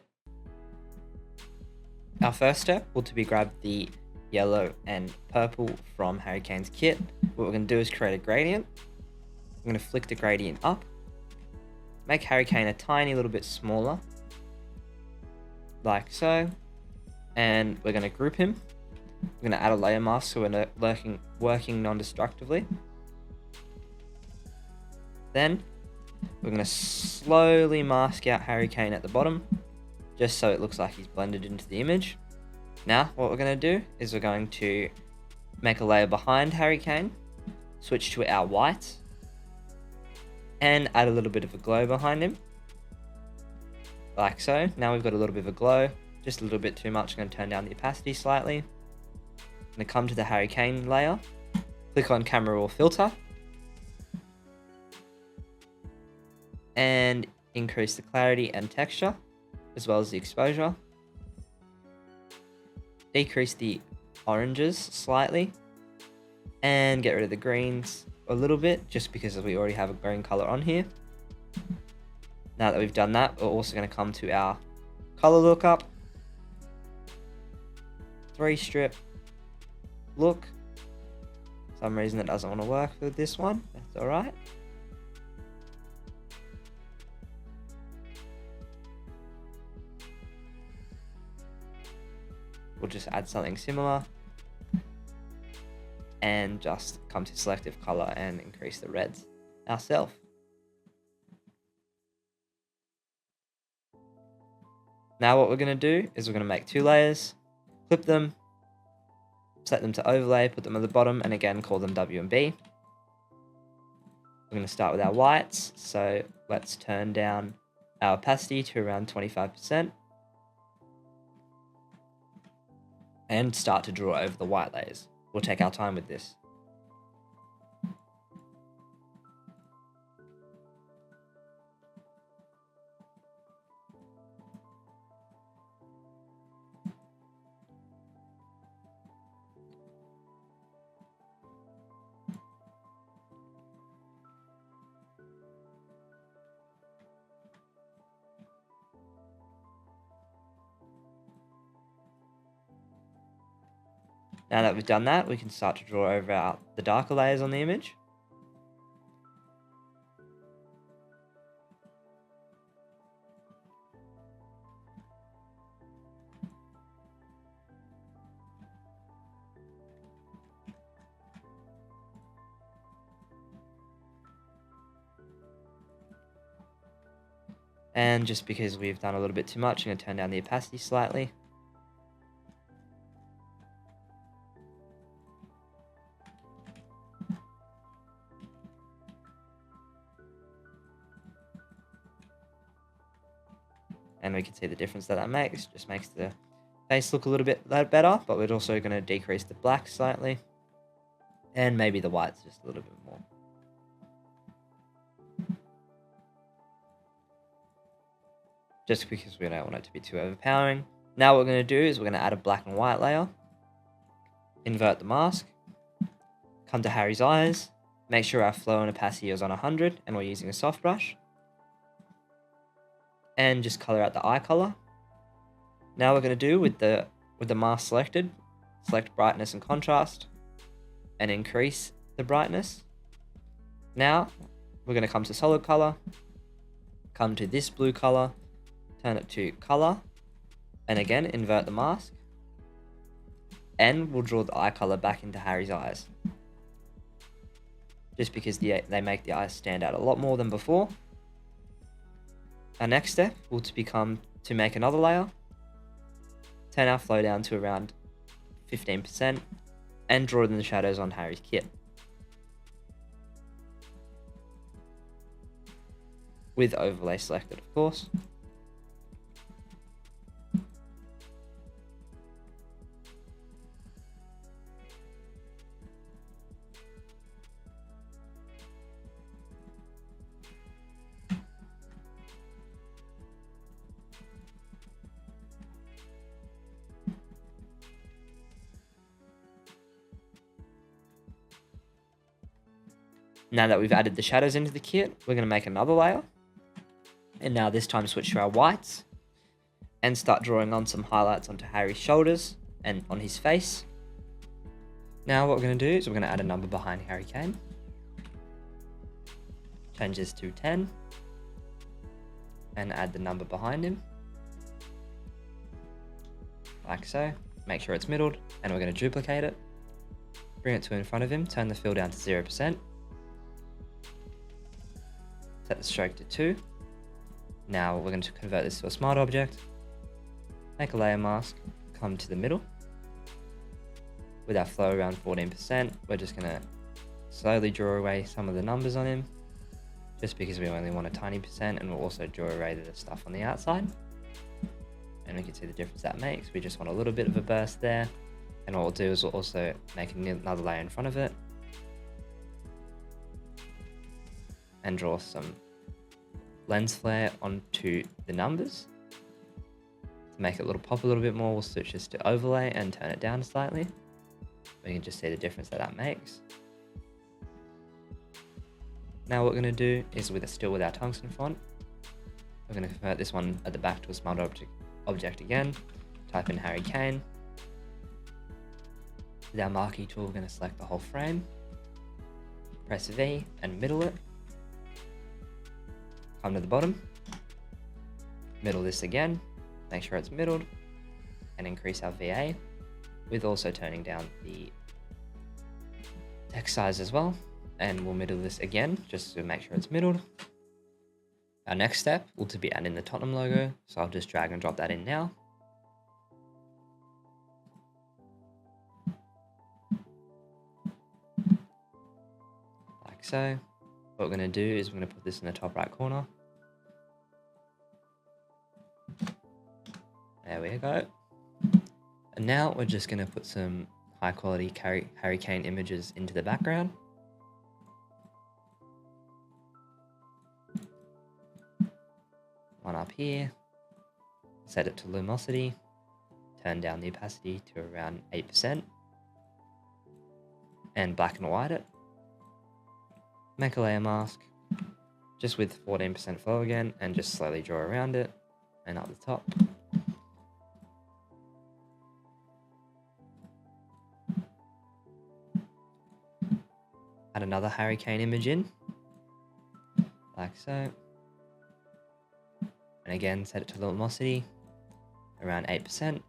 Our first step will be grab the yellow and purple from Harry Kane's kit. What we're going to do is create a gradient. I'm going to flick the gradient up, make Harry Kane a tiny little bit smaller, like so, and we're going to group him. We're going to add a layer mask so we're working non-destructively. Then we're going to slowly mask out Harry Kane at the bottom, just so it looks like he's blended into the image. Now what we're going to do is we're going to make a layer behind Harry Kane, switch to our white, and add a little bit of a glow behind him, like so. Now we've got a little bit of a glow, just a little bit too much. I'm going to turn down the opacity slightly. I'm going to come to the Harry Kane layer, click on camera raw filter, and increase the clarity and texture, as well as the exposure. Decrease the oranges slightly, and get rid of the greens a little bit, just because we already have a green color on here. Now that we've done that, we're also going to come to our color lookup, 3-strip look. For some reason it doesn't want to work with this one. That's all right. We'll just add something similar and just come to selective color and increase the reds ourselves. Now what we're going to do is we're going to make 2 layers, clip them, set them to overlay, put them at the bottom, and again call them W and B. We're going to start with our whites, so let's turn down our opacity to around 25%. And start to draw over the white layers. We'll take our time with this. Now that we've done that, we can start to draw over the darker layers on the image. And just because we've done a little bit too much, I'm going to turn down the opacity slightly. And we can see the difference that makes. Just makes the face look a little bit better, but we're also going to decrease the black slightly. And maybe the whites just a little bit more. Just because we don't want it to be too overpowering. Now what we're going to do is we're going to add a black and white layer. Invert the mask. Come to Harry's eyes. Make sure our flow and opacity is on 100 and we're using a soft brush. And just color out the eye color. Now we're going to do with the mask selected, select brightness and contrast, and increase the brightness. Now we're going to come to solid color, come to this blue color, turn it to color, and again invert the mask, and we'll draw the eye color back into Harry's eyes, just because they make the eyes stand out a lot more than before. Our next step will become to make another layer, turn our flow down to around 15%, and draw in the shadows on Harry's kit. With overlay selected, of course. Now that we've added the shadows into the kit, we're going to make another layer. And now this time switch to our whites and start drawing on some highlights onto Harry's shoulders and on his face. Now what we're going to do is we're going to add a number behind Harry Kane. Change this to 10 and add the number behind him. Like so. Make sure it's middled, and we're going to duplicate it. Bring it to in front of him, turn the fill down to 0%. Set the stroke to 2. Now we're going to convert this to a smart object. Make a layer mask, come to the middle. With our flow around 14%, we're just going to slowly draw away some of the numbers on him, just because we only want a tiny percent, and we'll also draw away the stuff on the outside. And we can see the difference that makes. We just want a little bit of a burst there. And what we'll do is we'll also make another layer in front of it. And draw some lens flare onto the numbers. To make it pop a little bit more, we'll switch this to overlay and turn it down slightly. We can just see the difference that makes. Now what we're going to do is still with our tungsten font, we're going to convert this one at the back to a smart object again. Type in Harry Kane. With our marquee tool, we're going to select the whole frame. Press V and middle it. Come to the bottom. Middle this again. Make sure it's middled. And increase our VA. With also turning down the text size as well. And we'll middle this again, just to make sure it's middled. Our next step will be adding the Tottenham logo, so I'll just drag and drop that in now. Like so. What we're going to do is we're going to put this in the top right corner. There we go. And now we're just going to put some high quality Harry Kane images into the background. One up here, set it to luminosity, turn down the opacity to around 8%, and black and white it. Make a layer mask, just with 14% flow again, and just slowly draw around it, and up the top. Add another Harry Kane image in, like so. And again, set it to luminosity, around 8%.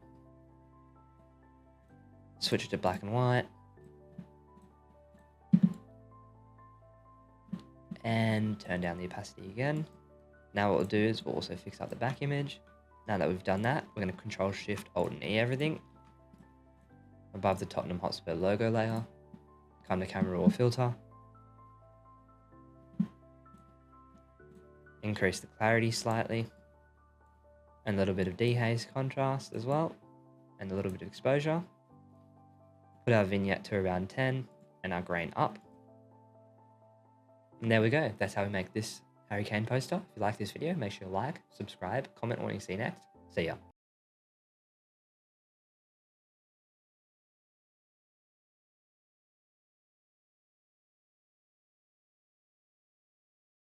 Switch it to black and white. And turn down the opacity again. Now what we'll do is we'll also fix up the back image. Now that we've done that, we're going to Control Shift Alt and E everything. Above the Tottenham Hotspur logo layer, come to Camera Raw Filter. Increase the clarity slightly. And a little bit of dehaze contrast as well, and a little bit of exposure. Put our vignette to around 10 and our grain up. And there we go. That's how we make this Harry Kane poster. If you like this video, make sure you like, subscribe, comment what you see next. See ya.